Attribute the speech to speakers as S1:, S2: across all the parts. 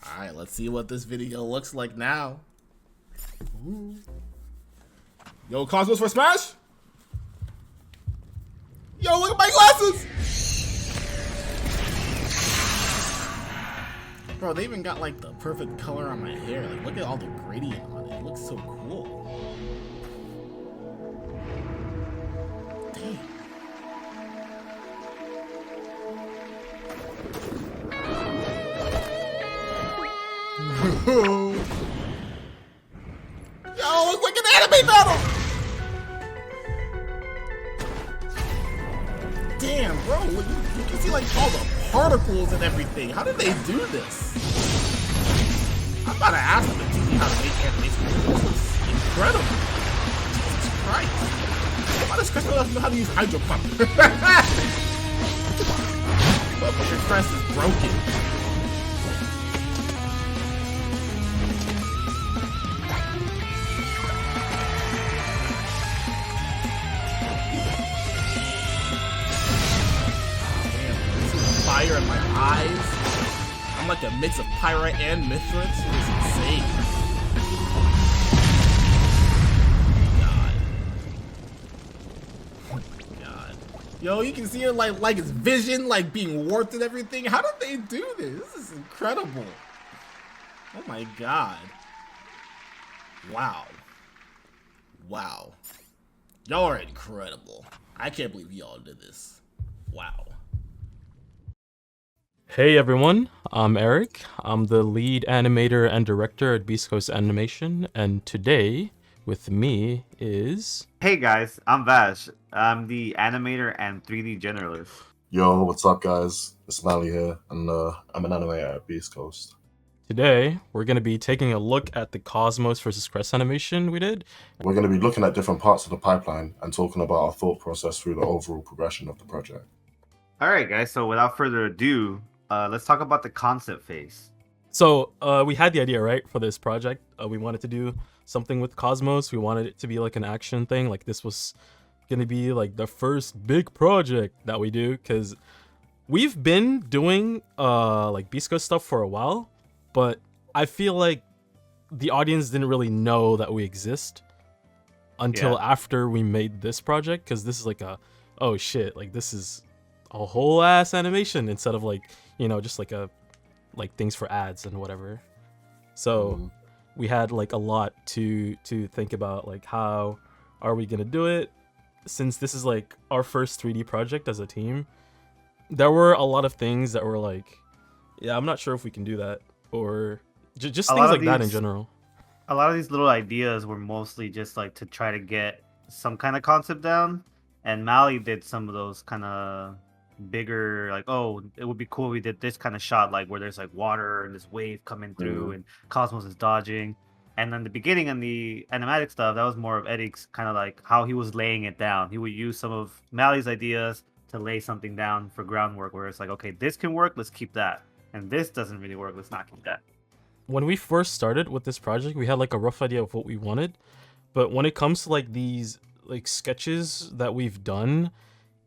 S1: Alright, let's see what this video looks like now. Ooh. Yo, Cosmos for Smash? Yo, look at my glasses! Bro, they even got like the perfect color on my hair. Like, look at all the gradient on it. It looks so cool. Damn. Yo, looks like an anime battle! Damn, bro, you can see like all the particles and everything. How did they do this? I'm about to ask them to teach me how to make animation. This is incredible. Jesus Christ. Why does Crest know how to use Hydro Pump? Your Crest is broken. Fire in my eyes. I'm like a mix of Pyrite and Mithril. It's insane. Oh my god. Yo, you can see it like its vision like being warped and everything. How did they do this? This is incredible. Oh my god. Wow. Wow. Y'all are incredible. I can't believe y'all did this. Wow.
S2: Hey everyone, I'm Eric. I'm the lead animator and director at Beast Coast Animation, and today with me is...
S3: Hey guys, I'm Vash. I'm the animator and 3D generalist.
S4: Yo, what's up guys? It's Mally here, and I'm an animator at Beast Coast.
S2: Today, we're going to be taking a look at the Cosmos versus Crest animation we did.
S4: We're going to be looking at different parts of the pipeline and talking about our thought process through the overall progression of the project.
S3: Alright guys, so without further ado, let's talk about the concept phase.
S2: So, we had the idea, right, for this project. We wanted to do something with Cosmos. We wanted it to be like an action thing. Like, this was going to be like the first big project that we do, because we've been doing like Beast Coast stuff for a while, but I feel like the audience didn't really know that we exist until after we made this project, because this is like a, oh shit, like this is a whole ass animation instead of like, you know, just like things for ads and whatever. So we had like a lot to think about, like how are we gonna do it, since this is like our first 3D project as a team. There were a lot of things that were like, yeah, I'm not sure if we can do that, or just things like that in general.
S3: A lot of these little ideas were mostly just like to try to get some kind of concept down, and Mally did some of those kind of bigger, like, oh, it would be cool if we did this kind of shot, like where there's like water and this wave coming through and Cosmos is dodging. And then the beginning and the animatic stuff, that was more of Eddie's kind of like how he was laying it down. He would use some of Mally's ideas to lay something down for groundwork, where it's like, okay, this can work, let's keep that, and this doesn't really work, let's not keep that.
S2: When we first started with this project, we had like a rough idea of what we wanted, but when it comes to like these like sketches that we've done,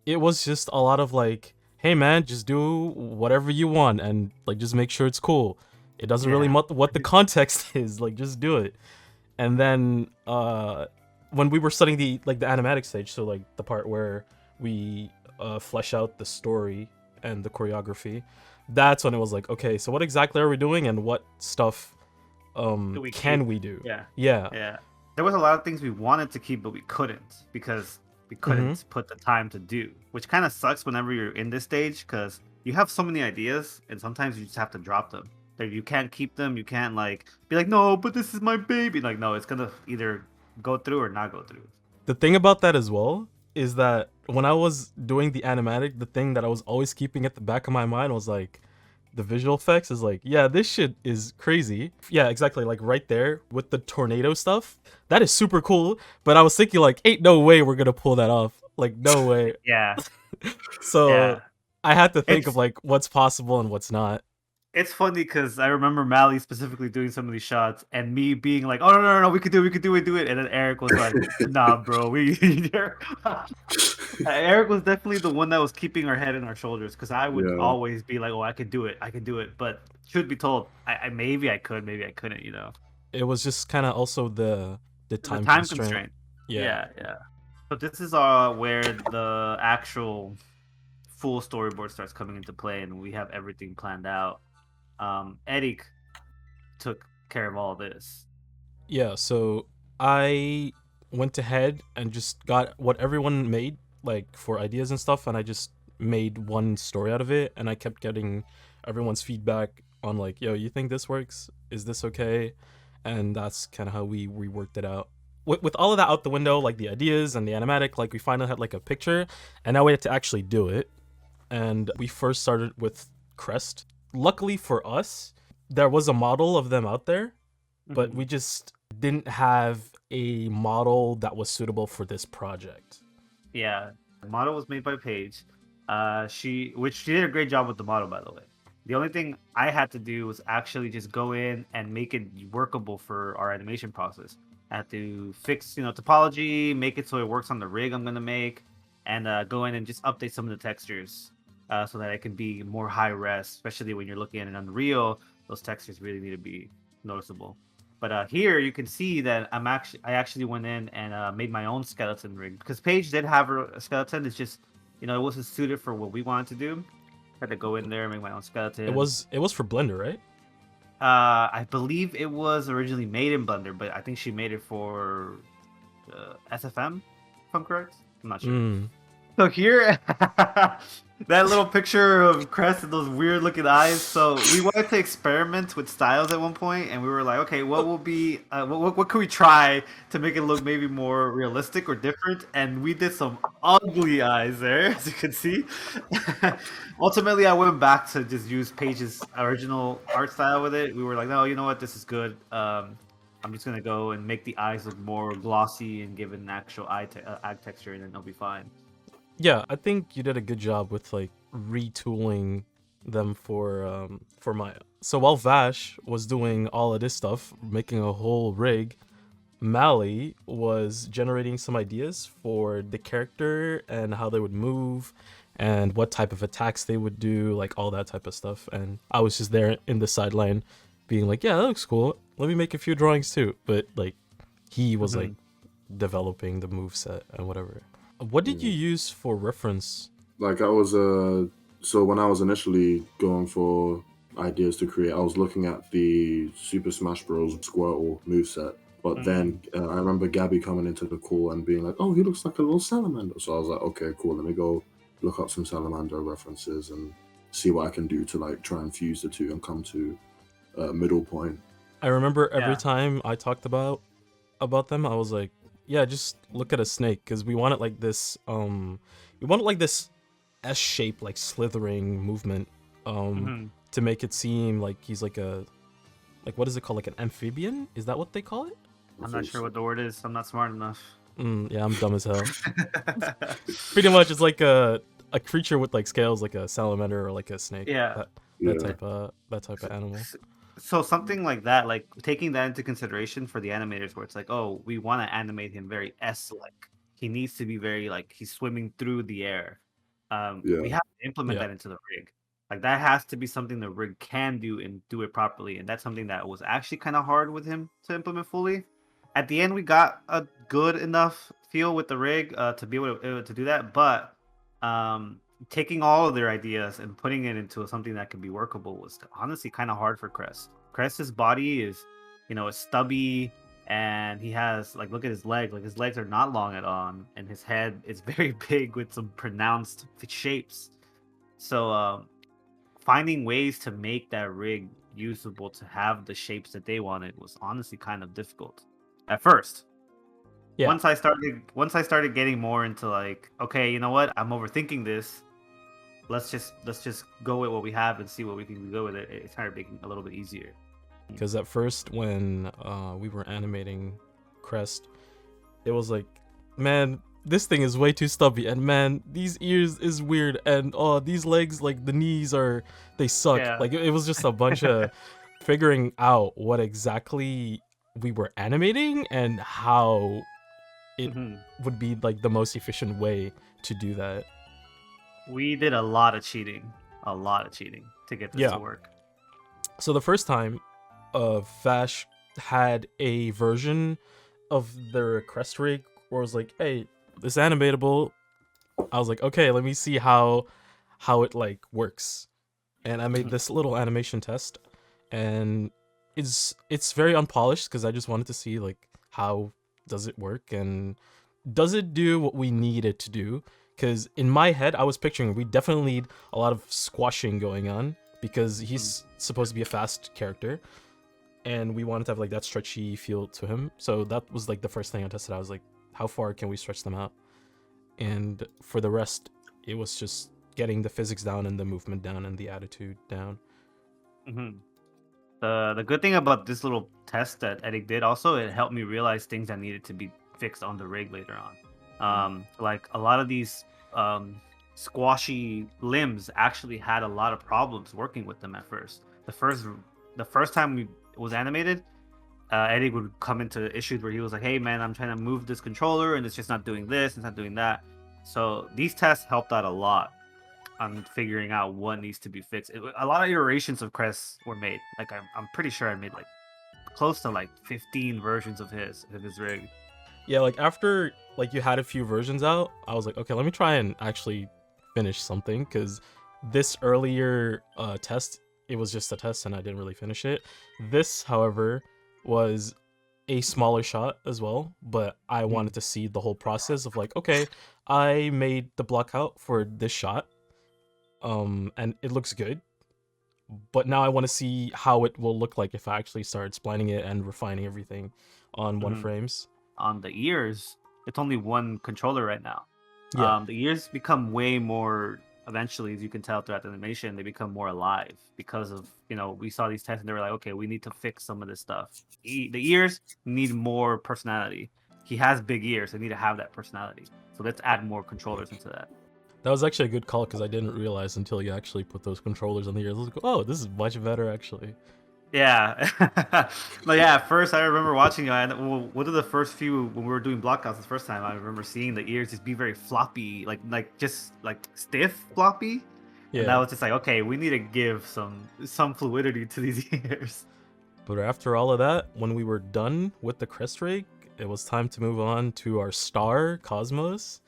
S2: it was just a lot of like, hey man, just do whatever you want and like just make sure it's cool. It doesn't really matter what the context is, like just do it. And then when we were studying the animatic stage, so like the part where we flesh out the story and the choreography, that's when it was like, okay, so what exactly are we doing and what stuff can we do? Yeah.
S3: There was a lot of things we wanted to keep, but we couldn't because we couldn't put the time to do, which kind of sucks whenever you're in this stage, because you have so many ideas and sometimes you just have to drop them. You can't keep them. You can't like be like, no, but this is my baby. Like, no, it's gonna either go through or not go through.
S2: The thing about that as well is that when I was doing the animatic, the thing that I was always keeping at the back of my mind was like, the visual effects is like, yeah, this shit is crazy. Yeah, exactly. Like right there with the tornado stuff, that is super cool. But I was thinking like, ain't no way we're gonna pull that off. Like, no way. So I had to think of like what's possible and what's not.
S3: It's funny because I remember Mally specifically doing some of these shots and me being like, oh, no, we could do it, do it. And then Eric was like, nah, bro, Eric was definitely the one that was keeping our head in our shoulders because I would
S4: Yeah.
S3: always be like, "Oh, I could do it, I could do it." But truth be told, I maybe I could, maybe I couldn't.
S2: It was just kind of also the
S3: The
S2: time
S3: time
S2: constraint.
S3: constraint.
S2: Yeah.
S3: Yeah, yeah. So this is where the actual full storyboard starts coming into play, and we have everything planned out. Eric took care of all this.
S2: Yeah, so I went ahead and just got what everyone made, like for ideas and stuff, and I just made one story out of it, and I kept getting everyone's feedback on like, yo, you think this works? Is this okay? And that's kind of how we worked it out. With all of that out the window, like the ideas and the animatic, like we finally had like a picture, and now we had to actually do it. And we first started with Crest. Luckily for us, there was a model of them out there, but
S3: Mhm.
S2: we just didn't have a model that was suitable for this project.
S3: Yeah, the model was made by Paige. She did a great job with the model, by the way. The only thing I had to do was actually just go in and make it workable for our animation process. I had to fix, topology, make it so it works on the rig I'm gonna make, and go in and just update some of the textures so that it can be more high res. Especially when you're looking at it on Unreal, those textures really need to be noticeable. But here you can see that I actually went in and made my own skeleton rig because Paige did have a skeleton. It's just it wasn't suited for what we wanted to do. Had to go in there and make my own skeleton.
S2: It was for Blender, right?
S3: I believe it was originally made in Blender, but I think she made it for SFM, if I'm correct. I'm not sure.
S2: Mm.
S3: So here, that little picture of Crest and those weird looking eyes. So we wanted to experiment with styles at one point, and we were like, okay, what will be, what can we try to make it look maybe more realistic or different? And we did some ugly eyes there, as you can see. Ultimately, I went back to just use Paige's original art style with it. We were like, no, you know what, this is good. I'm just gonna go and make the eyes look more glossy and give it an actual eye texture, and then it'll be fine.
S2: Yeah, I think you did a good job with like retooling them for Maya. So while Vash was doing all of this stuff, making a whole rig, Mally was generating some ideas for the character and how they would move and what type of attacks they would do, like all that type of stuff. And I was just there in the sideline being like, yeah, that looks cool. Let me make a few drawings too. But like he was like developing the move set and whatever. What did you use for reference?
S4: Like I was so when I was initially going for ideas to create, I was looking at the Super Smash Bros. Squirtle moveset. But then I remember Gabby coming into the call and being like, "Oh, he looks like a little salamander." So I was like, "Okay, cool. Let me go look up some salamander references and see what I can do to like try and fuse the two and come to a middle point."
S2: I remember every
S3: Yeah.
S2: time I talked about them, I was like, yeah, just look at a snake, because we wanted like this S shape, like slithering movement, to make it seem like he's like what is it called, like an amphibian? Is that what they call it?
S3: I'm not sure what the word is. I'm not smart enough.
S2: Yeah, I'm dumb as hell. Pretty much, it's like a creature with like scales, like a salamander or like a snake.
S3: Yeah.
S2: That type of animal.
S3: So something like that, like taking that into consideration for the animators, where it's like, oh, we want to animate him very S-like. He needs to be very like he's swimming through the air. We have to implement that into the rig. Like that has to be something the rig can do and do it properly, and that's something that was actually kind of hard with him to implement fully. At the end, we got a good enough feel with the rig to be able to do that, but taking all of their ideas and putting it into something that could be workable was honestly kind of hard for Crest. Crest's body is, is stubby, and he has like look at his leg. Like his legs are not long at all, and his head is very big with some pronounced shapes. So finding ways to make that rig usable to have the shapes that they wanted was honestly kind of difficult at first.
S2: Yeah.
S3: Once I started getting more into like, okay, you know what? I'm overthinking this. Let's just go with what we have and see what we can go with it. It started making it a little bit easier.
S2: Because at first, when we were animating Crest, it was like, man, this thing is way too stubby, and man, these ears is weird, and oh, these legs, like the knees they suck.
S3: Yeah.
S2: Like it was just a bunch of figuring out what exactly we were animating and how it
S3: Mhm.
S2: would be like the most efficient way to do that.
S3: We did a lot of cheating to get this
S2: Yeah.
S3: to work.
S2: So the first time, Vash had a version of their crest rig where it was like, hey, this animatable. I was like, okay, let me see how it like works. And I made this little animation test, and it's very unpolished because I just wanted to see like how does it work and does it do what we need it to do. Because in my head, I was picturing we definitely need a lot of squashing going on because he's supposed to be a fast character, and we wanted to have like that stretchy feel to him. So that was like the first thing I tested. I was like, how far can we stretch them out? And for the rest, it was just getting the physics down and the movement down and the attitude down.
S3: Mm-hmm. The good thing about this little test that Edic did also, it helped me realize things that needed to be fixed on the rig later on. Like a lot of these squashy limbs actually had a lot of problems working with them at first. The first time it was animated, Eddie would come into issues where he was like, "Hey man, I'm trying to move this controller and it's just not doing this, it's not doing that." So these tests helped out a lot on figuring out what needs to be fixed. A lot of iterations of Crest were made. Like I'm pretty sure I made like close to like 15 versions of his rig.
S2: Yeah, like after like you had a few versions out, I was like, okay, let me try and actually finish something, because this earlier test, it was just a test and I didn't really finish it. This, however, was a smaller shot as well, but I wanted to see the whole process of like, okay, I made the block out for this shot, and it looks good, but now I want to see how it will look like if I actually start splining it and refining everything on one frames.
S3: On the ears, it's only one controller right now.
S2: Yeah.
S3: The ears become way more eventually, as you can tell throughout the animation, they become more alive because of, we saw these tests and they were like, okay, we need to fix some of this stuff. The ears need more personality. He has big ears, they need to have that personality. So let's add more controllers into that.
S2: That was actually a good call, because I didn't realize until you actually put those controllers on the ears. I was like, oh, this is much better actually.
S3: Yeah. Like, yeah, at first I remember watching and one of the first few when we were doing blockouts the first time, I remember seeing the ears just be very floppy, like just like stiff floppy.
S2: Yeah.
S3: And I was just like, okay, we need to give some fluidity to these ears.
S2: But after all of that, when we were done with the crest rig, it was time to move on to our star, Cosmos.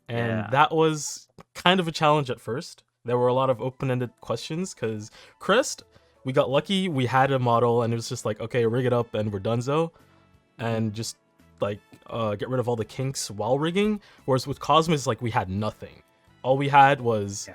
S2: And that was kind of a challenge at first. There were a lot of open-ended questions, because Crest, we got lucky, we had a model, and it was just like, okay, rig it up and we're donezo. And just like get rid of all the kinks while rigging. Whereas with Cosmos, like, we had nothing. All we had was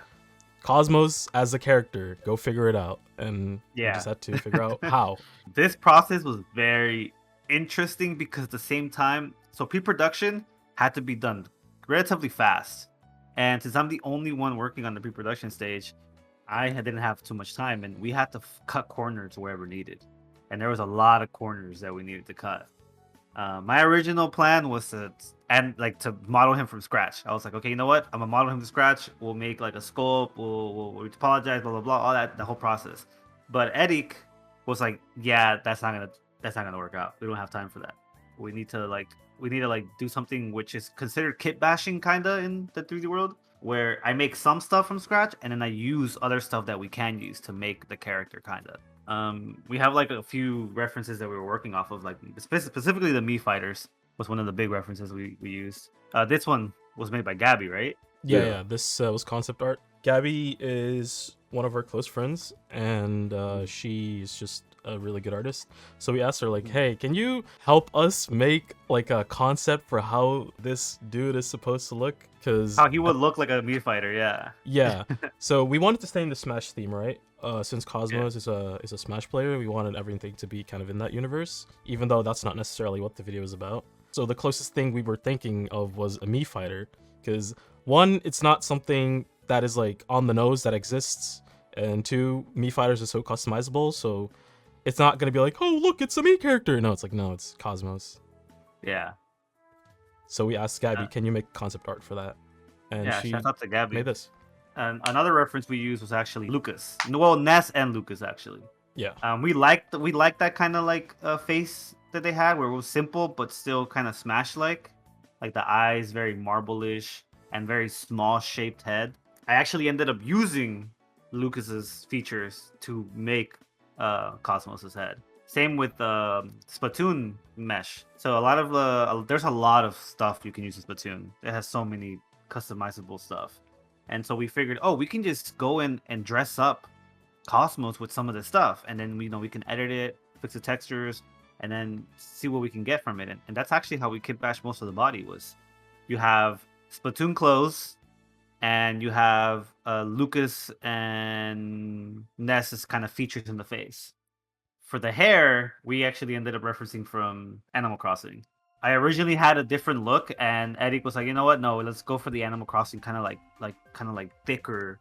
S2: Cosmos as a character, go figure it out. And we just had to figure out how.
S3: This process was very interesting because at the same time, so pre-production had to be done relatively fast. And since I'm the only one working on the pre-production stage, I didn't have too much time, and we had to cut corners wherever needed. And there was a lot of corners that we needed to cut. My original plan was to model him from scratch. I was like, okay, you know what? I'm gonna model him from scratch. We'll make like a sculpt. We'll apologize, blah blah blah, all that, the whole process. But Edic was like, yeah, that's not gonna work out. We don't have time for that. We need to do something which is considered kit bashing kinda in the 3D world, where I make some stuff from scratch and then I use other stuff that we can use to make the character kinda. We have like a few references that we were working off of, like specifically the Mii fighters was one of the big references we used. This one was made by Gabby, right?
S2: Yeah. This was concept art. Gabby is one of our close friends, and she's just a really good artist. So we asked her, like, hey, can you help us make like a concept for how this dude is supposed to look? Because
S3: how he would look like a Mii fighter,
S2: yeah. So we wanted to stay in the Smash theme, right? Since Cosmos is a Smash player, we wanted everything to be kind of in that universe, even though that's not necessarily what the video is about. So the closest thing we were thinking of was a Mii fighter, because one, it's not something that is like on the nose that exists, and two, Mii fighters are so customizable, so it's not gonna be like, oh look, it's a Mii character. No, it's like, no, it's Cosmos.
S3: Yeah.
S2: So we asked Gabby, can you make concept art for that? And she
S3: shout out to Gabby.
S2: made this.
S3: And another reference we used was actually Lucas. Well, Ness and Lucas actually.
S2: Yeah.
S3: We liked that kind of like face that they had, where it was simple but still kind of Smash like. like the eyes very marble-ish and very small shaped head. I actually ended up using Lucas's features to make Cosmos's head. Same with Splatoon mesh. So a lot of there's a lot of stuff you can use in Splatoon. It has so many customizable stuff, and so we figured, oh, we can just go in and dress up Cosmos with some of the stuff, and then we can edit it, fix the textures, and then see what we can get from it. And that's actually how we kit bash most of the body. Was you have Splatoon clothes, and you have Lucas and Ness's kind of features in the face. For the hair, we actually ended up referencing from Animal Crossing. I originally had a different look, and Eric was like, "You know what? No, let's go for the Animal Crossing kind of like thicker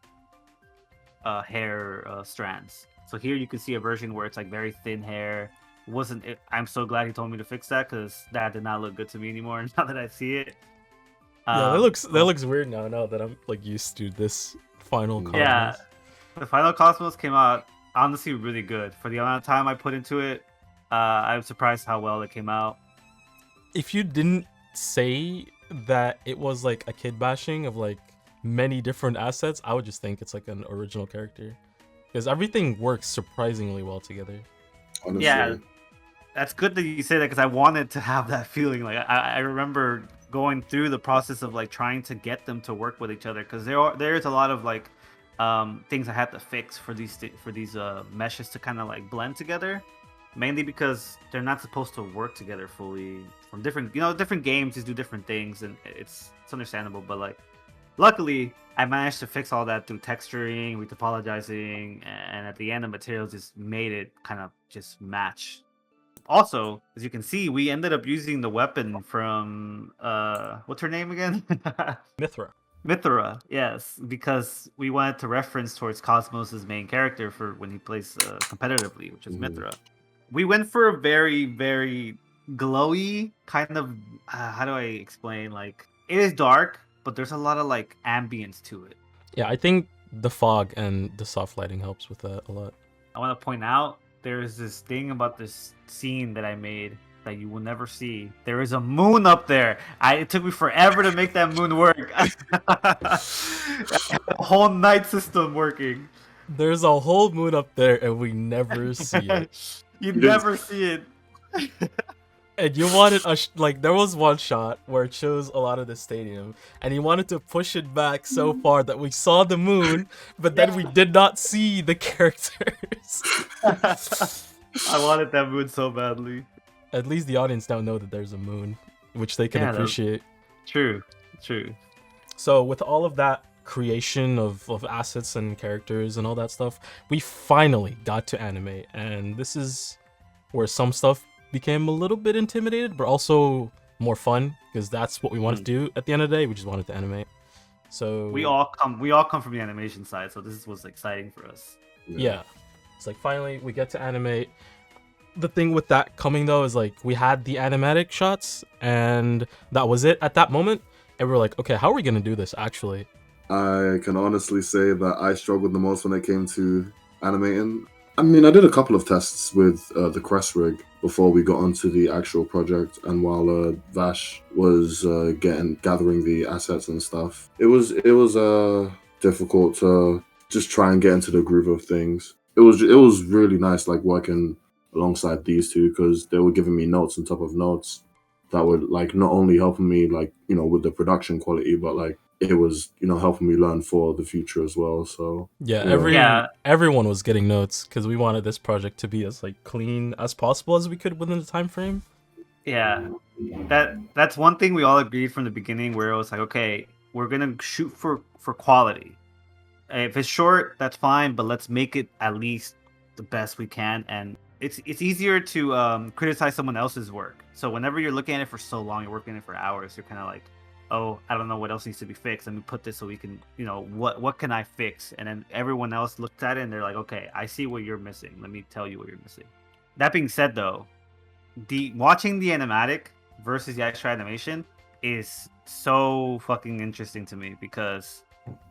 S3: hair strands." So here you can see a version where it's like very thin hair. I'm so glad he told me to fix that, because that did not look good to me anymore. Now that I see it,
S2: Yeah, that looks weird now that I'm like used to this final Cosmos.
S3: Yeah, the final Cosmos came out honestly really good for the amount of time I put into it. I'm surprised how well it came out.
S2: If you didn't say that it was like a kid bashing of like many different assets, I would just think it's like an original character, because everything works surprisingly well together.
S4: Honestly.
S3: Yeah, that's good that you say that, because I wanted to have that feeling. Like I remember going through the process of like trying to get them to work with each other, because there's a lot of like things I had to fix for these meshes to kind of like blend together, mainly because they're not supposed to work together fully. From different games just do different things, and it's understandable. But like, luckily I managed to fix all that through texturing, retopologizing, and at the end the materials just made it kind of just match. Also, as you can see, we ended up using the weapon from what's her name again? Mithra, yes, because we wanted to reference towards Cosmos's main character for when he plays competitively, which is Mithra. We went for a very, very glowy kind of, how do I explain? Like, it is dark, but there's a lot of like ambience to it.
S2: Yeah, I think the fog and the soft lighting helps with that a lot.
S3: I want to point out there's this thing about this scene that I made that you will never see. There is a moon up there. It took me forever to make that moon work. A whole night system working.
S2: There's a whole moon up there, and we never see it.
S3: You never see it.
S2: And you wanted there was one shot where it shows a lot of the stadium, and you wanted to push it back so far that we saw the moon, but then we did not see the characters.
S3: I wanted that moon so badly.
S2: At least the audience now know that there's a moon, which they can appreciate.
S3: True.
S2: So with all of that creation of assets and characters and all that stuff, we finally got to animate, and this is where some stuff became a little bit intimidated, but also more fun, because that's what we wanted to do at the end of the day. We just wanted to animate. So
S3: we all come from the animation side, so this was exciting for us.
S2: Yeah. It's like finally we get to animate. The thing with that coming though is like we had the animatic shots, and that was it at that moment. And we were like, okay, how are we gonna do this actually?
S4: I can honestly say that I struggled the most when it came to animating. I mean, I did a couple of tests with the Crest rig before we got onto the actual project, and while Vash was gathering the assets and stuff, it was difficult to just try and get into the groove of things. It was really nice, like working alongside these two, because they were giving me notes on top of notes that were like not only helping me like with the production quality, but like it was helping me learn for the future as well. So
S2: everyone was getting notes, because we wanted this project to be as like clean as possible as we could within the time frame.
S3: Yeah, that's one thing we all agreed from the beginning, where it was like, okay, we're gonna shoot for quality. If it's short, that's fine, but let's make it at least the best we can. And it's easier to criticize someone else's work. So whenever you're looking at it for so long, you're working it for hours, you're kind of like, oh, I don't know what else needs to be fixed. Let me put this so we can, what can I fix? And then everyone else looked at it and they're like, okay, I see what you're missing. Let me tell you what you're missing. That being said, though, watching the animatic versus the extra animation is so fucking interesting to me, because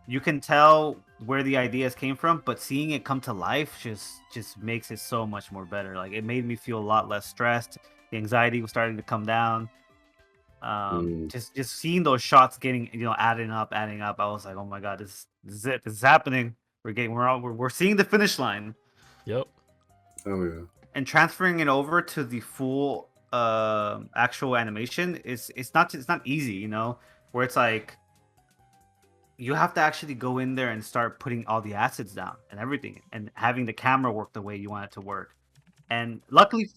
S3: you can tell where the ideas came from, but seeing it come to life just makes it so much more better. Like, it made me feel a lot less stressed. The anxiety was starting to come down. Just seeing those shots getting adding up. I was like, oh my god, this is it. This is happening. We're seeing the finish line.
S2: Yep.
S4: Oh yeah.
S3: And transferring it over to the full actual animation it's not easy, where it's like you have to actually go in there and start putting all the assets down and everything and having the camera work the way you want it to work. And luckily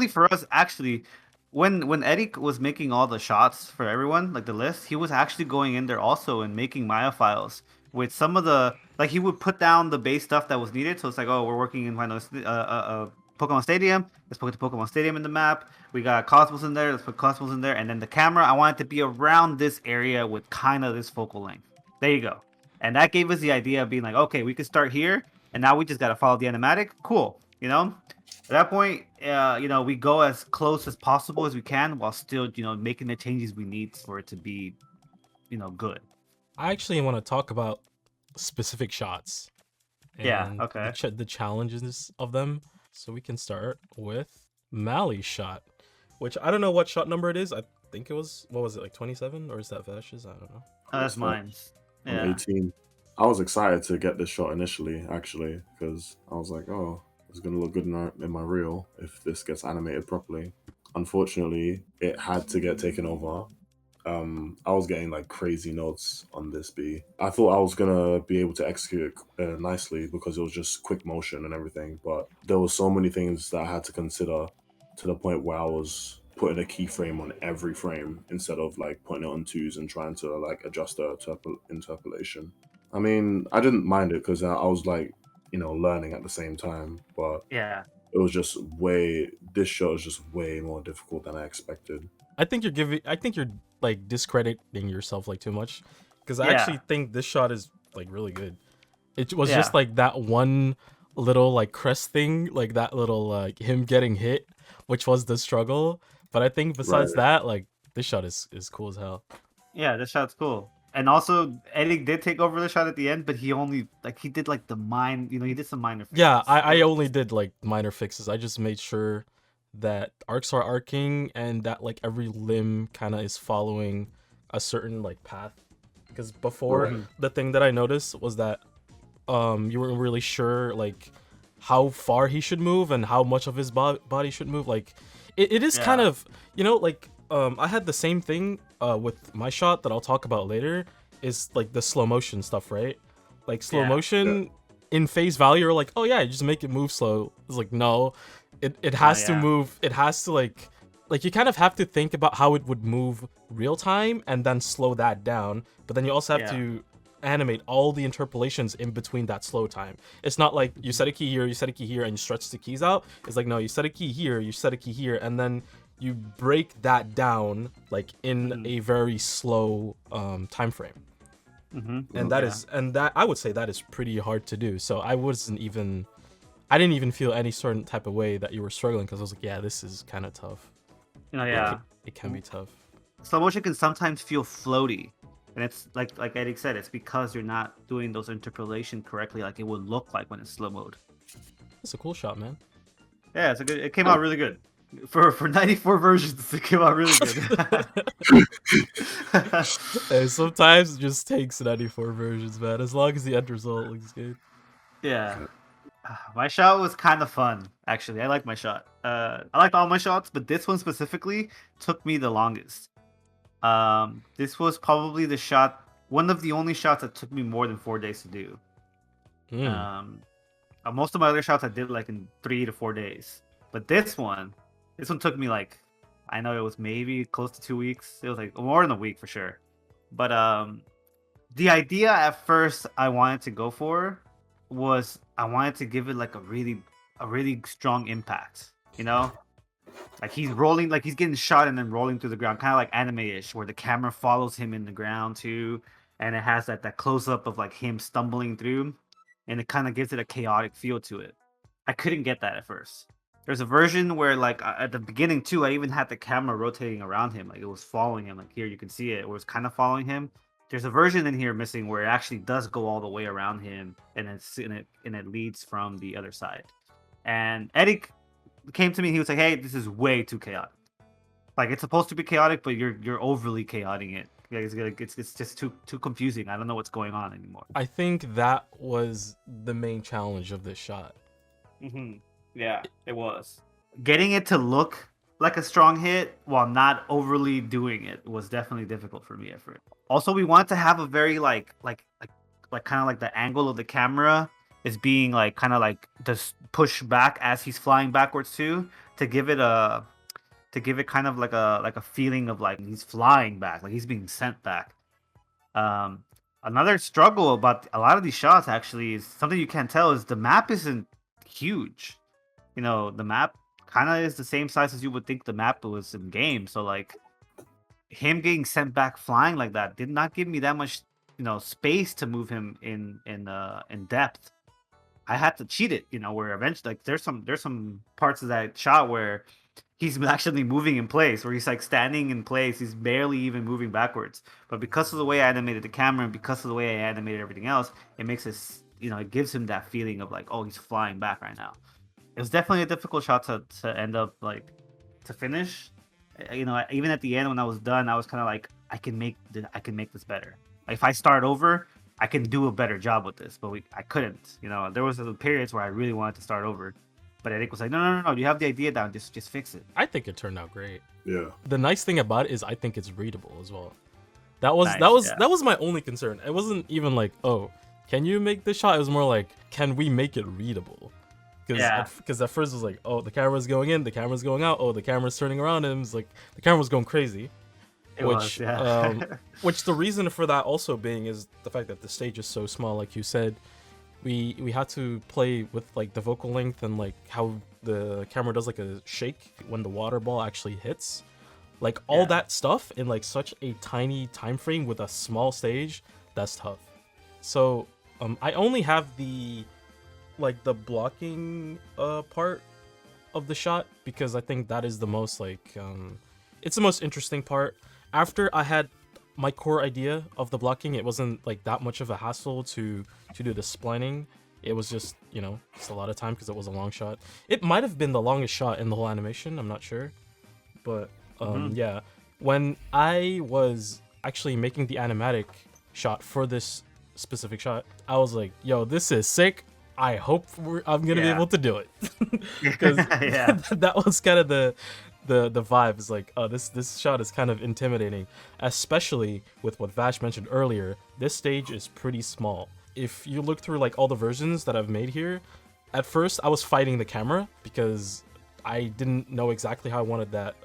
S3: for us, actually, when Eddie was making all the shots for everyone, like the list, he was actually going in there also and making Maya files with some of the, like, he would put down the base stuff that was needed. So it's like, oh, we're working in Pokemon Stadium. Let's put the Pokemon Stadium in the map. We got Cosmos in there. Let's put Cosmos in there. And then the camera, I want it to be around this area with kind of this focal length. There you go. And that gave us the idea of being like, okay, we could start here, and now we just got to follow the animatic. Cool. At that point, we go as close as possible as we can while still, making the changes we need for it to be, good.
S2: I actually want to talk about specific shots.
S3: Yeah,
S2: And
S3: okay.
S2: the challenges of them. So we can start with Mali's shot, which I don't know what shot number it is. I think it was, what was it, like 27? Or is that Vash's? I don't know.
S3: Oh, that's mine.
S4: I'm
S3: Yeah.
S4: 18. I was excited to get this shot initially, actually, because I was like, oh, it's going to look good in my reel if this gets animated properly. Unfortunately, it had to get taken over. I was getting like crazy notes on this B. I thought I was going to be able to execute it nicely because it was just quick motion and everything, but there were so many things that I had to consider to the point where I was putting a keyframe on every frame instead of like putting it on twos and trying to like adjust the interpolation. I mean, I didn't mind it because I was like, learning at the same time, but
S3: Yeah.
S4: it was just this show is just way more difficult than I expected.
S2: I think you're like discrediting yourself like too much, because I
S3: Yeah.
S2: actually think this shot is like really good. It was
S3: Yeah.
S2: just like that one little like crest thing, like that little like him getting hit, which was the struggle. But I think besides that, like this shot is cool as hell.
S3: Yeah, this shot's cool. And also, Eddie did take over the shot at the end, but he only he did like he did some minor fixes.
S2: Yeah, I only did like minor fixes. I just made sure that arcs are arcing and that like every limb kind of is following a certain like path. Because before, the thing that I noticed was that you weren't really sure like how far he should move and how much of his body should move. Like it is kind of, like I had the same thing with my shot that I'll talk about later, is like the slow motion stuff, right? Like slow motion in phase value, you're like, oh yeah, you just make it move slow. It's like, no, it has to move. It has to like you kind of have to think about how it would move real time and then slow that down. But then you also have to animate all the interpolations in between that slow time. It's not like you set a key here, you set a key here, and you stretch the keys out. It's like, no, you set a key here, you set a key here, and then you break that down like in a very slow time frame. And that I would say that is pretty hard to do. So I didn't even feel any certain type of way that you were struggling, because I was like, yeah, this is kind of tough. It can be tough.
S3: Slow motion can sometimes feel floaty, and it's like Eddie said, it's because you're not doing those interpolation correctly, like it would look like when it's slow mode.
S2: It's a cool shot, man.
S3: Yeah, it came out really good. For 94 versions, it came out really good.
S2: And sometimes it just takes 94 versions, man. As long as the end result looks good.
S3: Yeah. My shot was kind of fun, actually. I like my shot. I liked all my shots, but this one specifically took me the longest. This was probably one of the only shots that took me more than 4 days to do. Most of my other shots I did like in 3 to 4 days. But this one took me like, I know it was maybe close to 2 weeks. It was like more than a week for sure. But the idea at first I wanted to go for was I wanted to give it like a really strong impact, like he's rolling, like he's getting shot and then rolling through the ground, kind of like anime-ish, where the camera follows him in the ground too, and it has that close-up of like him stumbling through, and it kind of gives it a chaotic feel to it. I couldn't get that at first. There's a version where like at the beginning too, I even had the camera rotating around him, like it was following him. Like here you can see it was kind of following him. There's a version in here missing where it actually does go all the way around him, and it leads from the other side. And Eddie came to me, he was like, hey, this is way too chaotic. Like it's supposed to be chaotic, but you're overly chaotic it. It's just too confusing. I don't know what's going on anymore.
S2: I think that was the main challenge of this shot.
S3: Yeah, it was. Getting it to look like a strong hit while not overly doing it was definitely difficult for me at first. Also, we wanted to have a very like kind of like the angle of the camera is being like kind of like just pushed back as he's flying backwards too, to give it kind of like a feeling of like he's flying back, like he's being sent back. Another struggle about a lot of these shots actually is something you can't tell is the map isn't huge. You know, the map kind of is the same size as you would think the map was in game. So like him getting sent back flying like that did not give me that much, space to move him in depth. I had to cheat it, where eventually like there's some parts of that shot where he's actually moving in place, where he's like standing in place, he's barely even moving backwards. But because of the way I animated the camera and because of the way I animated everything else, it makes us, it gives him that feeling of like, oh, he's flying back right now. It was definitely a difficult shot to end up like to finish. Even at the end when I was done, I was kind of like, I can make this better. Like, if I start over, I can do a better job with this. But I couldn't. There was periods where I really wanted to start over, but Eric was like, no, you have the idea down, just fix it.
S2: I think it turned out great.
S4: Yeah.
S2: The nice thing about it is I think it's readable as well. That was my only concern. It wasn't even like, oh, can you make this shot? It was more like, can we make it readable? Because at first it was like, oh, the camera's going in, the camera's going out, oh, the camera's turning around, and it was like the camera's going crazy. Which the reason for that also being is the fact that the stage is so small, like you said. We had to play with like the vocal length and like how the camera does like a shake when the water ball actually hits. Like all that stuff in like such a tiny time frame with a small stage, that's tough. So I only have the blocking part of the shot because I think that is the most it's the most interesting part. After I had my core idea of the blocking, it wasn't like that much of a hassle to do the splining. It was just, just a lot of time because it was a long shot. It might have been the longest shot in the whole animation, I'm not sure. But yeah, when I was actually making the animatic shot for this specific shot, I was like, yo, this is sick. I hope I'm gonna be able to do it. Because that was kind of the vibe. Is like, oh, this shot is kind of intimidating, especially with what Vash mentioned earlier. This stage is pretty small. If you look through like all the versions that I've made here, at first I was fighting the camera because I didn't know exactly how I wanted that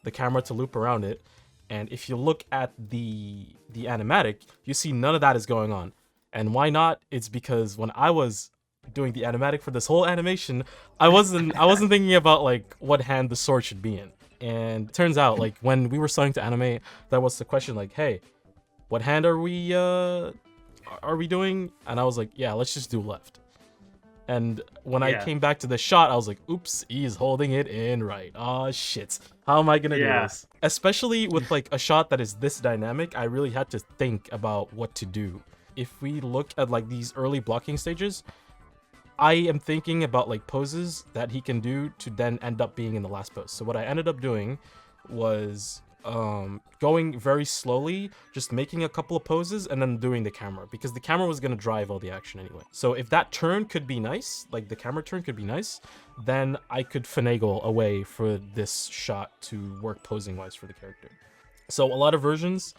S2: the camera to loop around it. And if you look at the animatic, you see none of that is going on. And why not? It's because when I was doing the animatic for this whole animation, I wasn't thinking about like what hand the sword should be in. And it turns out like when we were starting to animate, that was the question like, hey, what hand are we doing? And I was like, yeah, let's just do left. And when I came back to the shot, I was like, oops, he's holding it in right. Oh shit. How am I gonna do this? Especially with like a shot that is this dynamic, I really had to think about what to do. If we look at like these early blocking stages, I am thinking about like poses that he can do to then end up being in the last pose. So what I ended up doing was going very slowly, just making a couple of poses and then doing the camera, because the camera was going to drive all the action anyway. So if that turn could be nice, like the camera turn could be nice, then I could finagle a way for this shot to work posing wise for the character. So a lot of versions,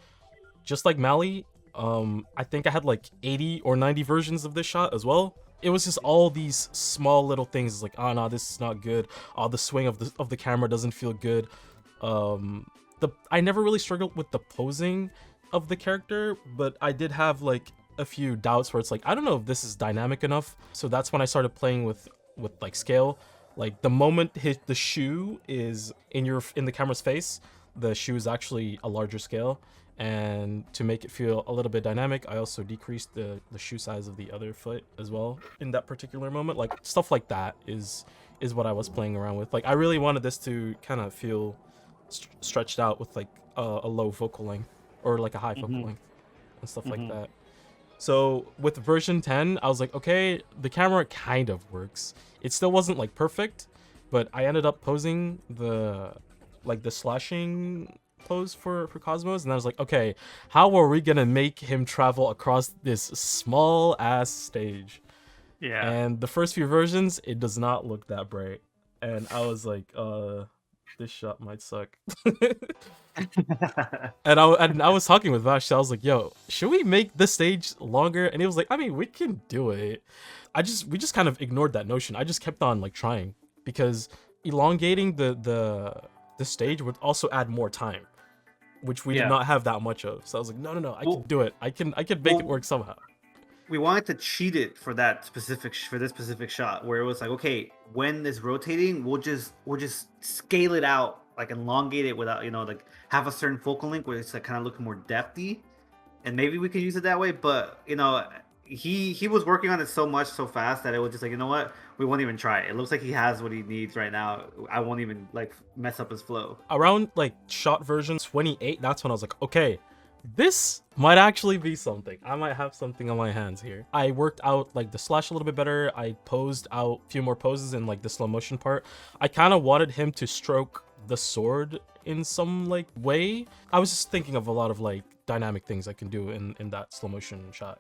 S2: just like Mally, I think I had like 80 or 90 versions of this shot as well. It was just all these small little things. It's like, oh no, this is not good. Oh, the swing of the camera doesn't feel good. I never really struggled with the posing of the character, but I did have like a few doubts where it's like, I don't know if this is dynamic enough. So that's when I started playing with like scale. Like the moment the shoe is in the camera's face, the shoe is actually a larger scale. And to make it feel a little bit dynamic, I also decreased the shoe size of the other foot as well in that particular moment. Like stuff like that is what I was playing around with. Like I really wanted this to kind of feel stretched out with like a low vocal length or like a high vocal length and stuff like that. So with version 10, I was like, okay, the camera kind of works. It still wasn't like perfect, but I ended up posing the like the slashing pose for Cosmos, and I was like, okay, how are we gonna make him travel across this small ass stage?
S3: Yeah.
S2: And the first few versions, it does not look that bright, and I was like, this shot might suck. And I was talking with Vash, so I was like, yo, should we make the stage longer? And he was like, I mean, we can do it. We just kind of ignored that notion. I just kept on like trying, because elongating the stage would also add more time, which we did not have that much of. So I was like, no, I can do it. I can make it work somehow.
S3: We wanted to cheat it for this specific shot, where it was like, okay, when it's rotating, we'll just scale it out, like elongate it without, like have a certain focal length where it's like kind of looking more depthy, and maybe we can use it that way. But he was working on it so much so fast that it was just like, you know what, we won't even try it. It looks like he has what he needs right now. I won't even like mess up his flow.
S2: Around like shot version 28, that's when I was like, okay, this might actually be something. I might have something on my hands here. I worked out like the slash a little bit better. I posed out a few more poses in like the slow motion part. I kind of wanted him to stroke the sword in some like way. I was just thinking of a lot of like dynamic things I can do in that slow motion shot.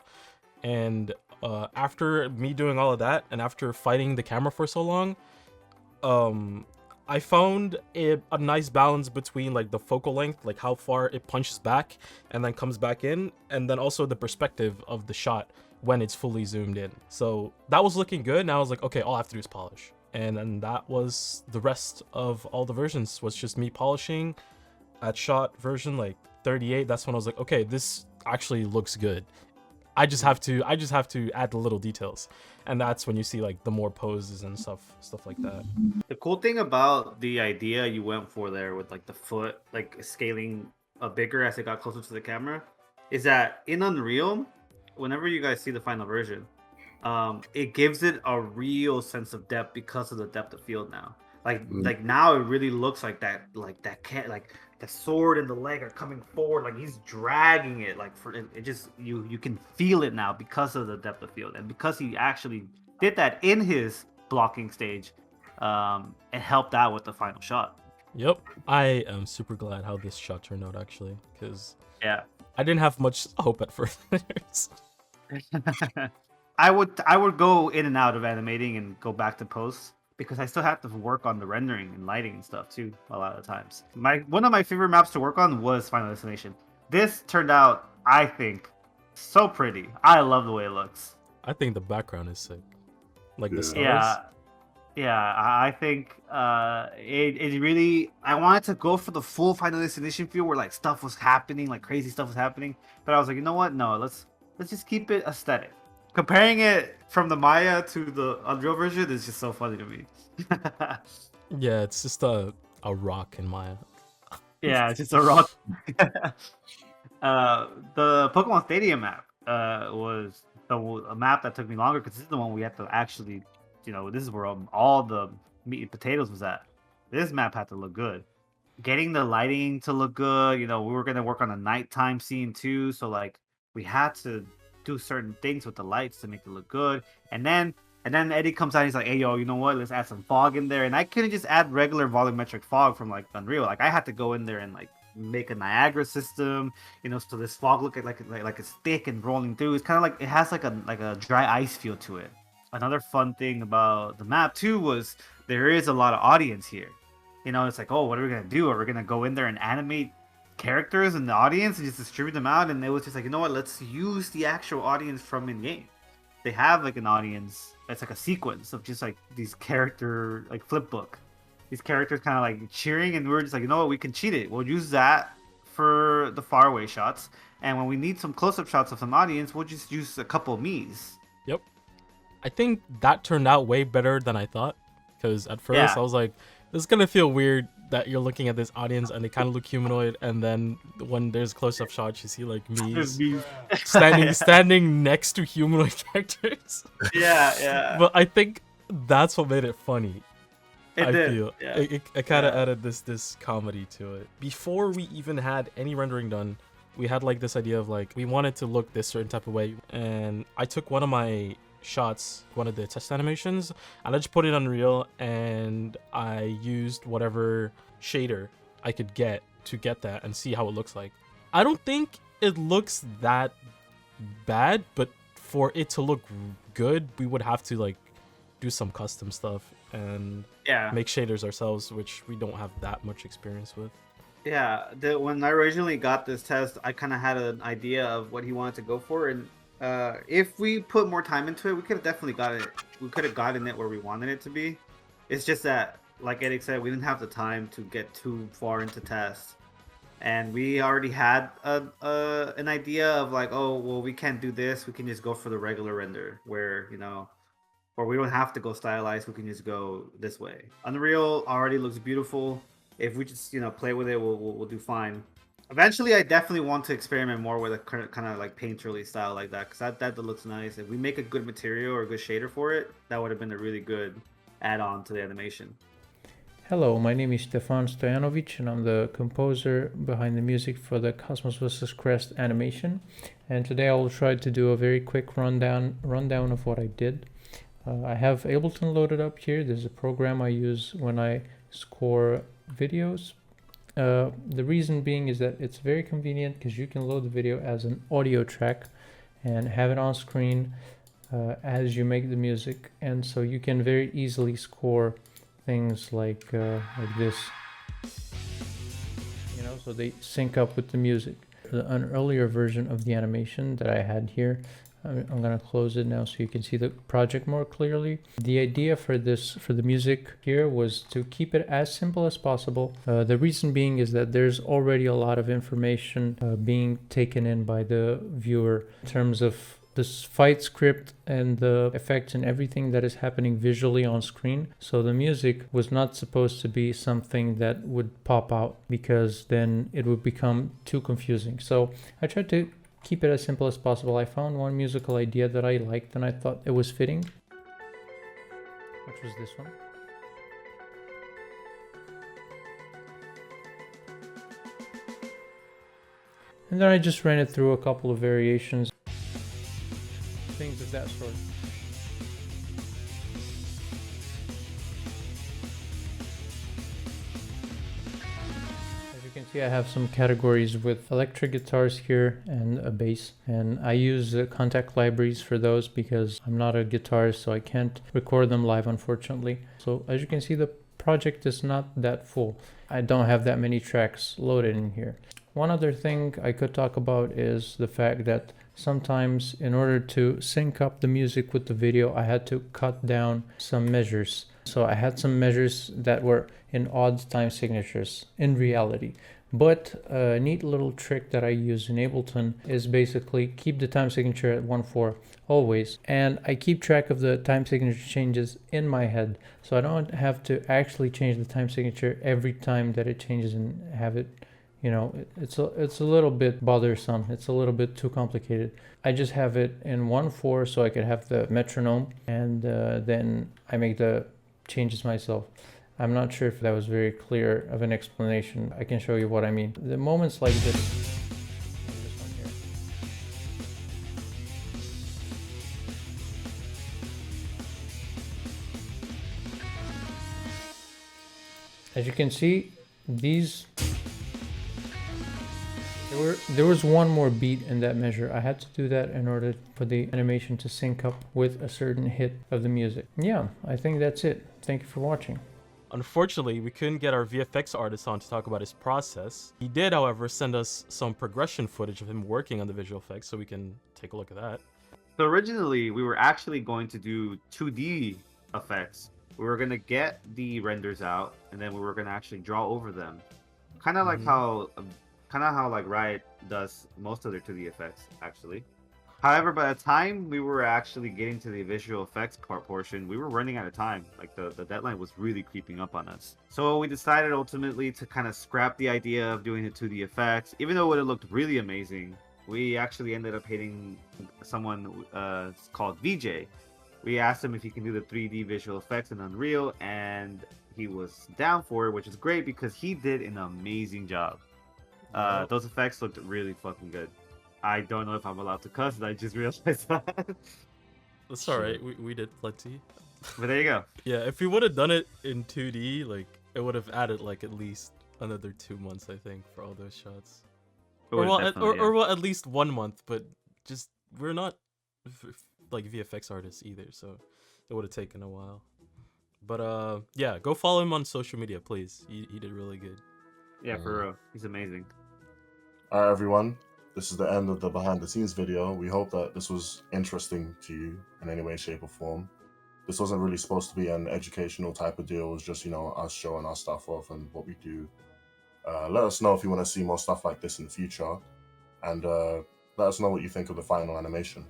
S2: And after me doing all of that, and after fighting the camera for so long, I found a nice balance between like the focal length, like how far it punches back and then comes back in, and then also the perspective of the shot when it's fully zoomed in. So that was looking good, and I was like, okay, all I have to do is polish. And then that was the rest of all the versions, was just me polishing at shot version like 38. That's when I was like, okay, this actually looks good. I just have to add the little details, and that's when you see like the more poses and stuff like that.
S3: The cool thing about the idea you went for there with like the foot like scaling bigger as it got closer to the camera is that in Unreal, whenever you guys see the final version, it gives it a real sense of depth because of the depth of field now. Like now it really looks like the sword and the leg are coming forward, like he's dragging it, like for it just you can feel it now because of the depth of field, and because he actually did that in his blocking stage, it helped out with the final shot.
S2: Yep, I am super glad how this shot turned out actually, because
S3: yeah,
S2: I didn't have much hope at first.
S3: I would go in and out of animating and go back to post, because I still have to work on the rendering and lighting and stuff too a lot of the times. One of my favorite maps to work on was Final Destination. This turned out, I think, so pretty. I love the way it looks.
S2: I think the background is sick. Like the stars.
S3: Yeah, I think it really, I wanted to go for the full Final Destination feel where like stuff was happening, like crazy stuff was happening. But I was like, you know what? No, let's just keep it aesthetic. Comparing it from the Maya to the Unreal version is just so funny to me.
S2: Yeah, it's just a rock in Maya.
S3: Yeah, it's just a rock. The Pokemon Stadium map was a map that took me longer, because this is the one we had to actually, this is where all the meat and potatoes was at. This map had to look good. Getting the lighting to look good, we were going to work on a nighttime scene too, so like we had to do certain things with the lights to make it look good. And then Eddie comes out, he's like, hey yo, you know what, let's add some fog in there. And I couldn't just add regular volumetric fog from like Unreal. Like I had to go in there and like make a Niagara system, so this fog look like it's thick and rolling through. It's kind of like, it has like a dry ice feel to it. Another fun thing about the map too was there is a lot of audience here. It's like, oh, what are we gonna do? Are we gonna go in there and animate characters in the audience and just distribute them out? And it was just like, you know what, let's use the actual audience from in game. They have like an audience that's like a sequence of just like these character like flip book, these characters kind of like cheering, and we're just like, you know what, we can cheat it. We'll use that for the faraway shots, and when we need some close-up shots of some audience, we'll just use a couple of me's.
S2: Yep, I think that turned out way better than I thought, because at first I was like, this is gonna feel weird that you're looking at this audience and they kind of look humanoid, and then when there's close-up shots, you see like me's standing next to humanoid characters.
S3: Yeah.
S2: But I think that's what made it funny. I feel it kind of added this comedy to it. Before we even had any rendering done, we had like this idea of like we wanted to look this certain type of way, and I took one of my shots, one of the test animations, and I just put it on Unreal, and I used whatever shader I could get to get that and see how it looks like. I don't think it looks that bad, but for it to look good, we would have to like do some custom stuff and
S3: Yeah.
S2: make shaders ourselves, which we don't have that much experience with.
S3: Yeah, when I originally got this test, I kind of had an idea of what he wanted to go for, and if we put more time into it, we could have definitely got it. We could have gotten it where we wanted it to be. It's just that, like Eric said, we didn't have the time to get too far into tests, and we already had an idea of like, oh well, we can't do this. We can just go for the regular render, where or we don't have to go stylized. We can just go this way. Unreal already looks beautiful. If we just play with it, we'll do fine. Eventually, I definitely want to experiment more with a kind of like painterly style like that, because that looks nice. If we make a good material or a good shader for it, that would have been a really good add-on to the animation.
S5: Hello, my name is Stefan Stojanovic, and I'm the composer behind the music for the Cosmos vs. Crest animation. And today I will try to do a very quick rundown of what I did. I have Ableton loaded up here. This is a program I use when I score videos. The reason being is that it's very convenient because you can load the video as an audio track and have it on screen as you make the music, and so you can very easily score things like this, so they sync up with the music. An earlier version of the animation that I had here, I'm going to close it now so you can see the project more clearly. The idea for the music here was to keep it as simple as possible. The reason being is that there's already a lot of information being taken in by the viewer in terms of this fight script and the effects and everything that is happening visually on screen. So the music was not supposed to be something that would pop out, because then it would become too confusing. So I tried to keep it as simple as possible. I found one musical idea that I liked and I thought it was fitting, which was this one. And then I just ran it through a couple of variations, things of that sort. As you can see, I have some categories with electric guitars here and a bass, and I use contact libraries for those because I'm not a guitarist, so I can't record them live, unfortunately. So as you can see, the project is not that full. I don't have that many tracks loaded in here. One other thing I could talk about is the fact that sometimes in order to sync up the music with the video, I had to cut down some measures. So I had some measures that were in odd time signatures in reality. But a neat little trick that I use in Ableton is basically keep the time signature at 1/4 always. And I keep track of the time signature changes in my head. So I don't have to actually change the time signature every time that it changes and have it, it's a little bit bothersome. It's a little bit too complicated. I just have it in 1/4 so I could have the metronome, and then I make the changes myself. I'm not sure if that was very clear of an explanation. I can show you what I mean. The moments like this one here. As you can see, there was one more beat in that measure. I had to do that in order for the animation to sync up with a certain hit of the music. Yeah, I think that's it. Thank you for watching.
S2: Unfortunately, we couldn't get our VFX artist on to talk about his process. He did, however, send us some progression footage of him working on the visual effects, so we can take a look at that.
S3: So originally, we were actually going to do 2D effects. We were going to get the renders out, and then we were going to actually draw over them. Kind of like how like Riot does most of their 2D effects, actually. However, by the time we were actually getting to the visual effects portion, we were running out of time. Like the deadline was really creeping up on us. So we decided ultimately to kind of scrap the idea of doing the 2D effects. Even though it would have looked really amazing, we actually ended up hitting someone called VJ. We asked him if he can do the 3D visual effects in Unreal, and he was down for it, which is great because he did an amazing job. Those effects looked really fucking good. I don't know if I'm allowed to cuss, and I just realized that.
S2: That's alright, we did plenty.
S3: But there you go.
S2: Yeah, if we would have done it in 2D, like, it would have added like at least another 2 months, I think, for all those shots.
S3: It
S2: Or
S3: would
S2: well,
S3: definitely,
S2: or well, at least 1 month. But just we're not like VFX artists either, so it would have taken a while. But yeah, go follow him on social media, please. He did really good.
S3: yeah, for real. He's amazing.
S4: All right, everyone. This is the end of the behind the scenes video. We hope that this was interesting to you in any way, shape, or form. This wasn't really supposed to be an educational type of deal. It was just, you know, us showing our stuff off and what we do. Let us know if you want to see more stuff like this in the future. And let us know what you think of the final animation.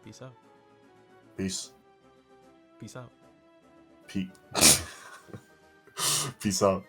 S2: Peace out.
S4: Peace.
S2: Peace out.
S4: Peace out.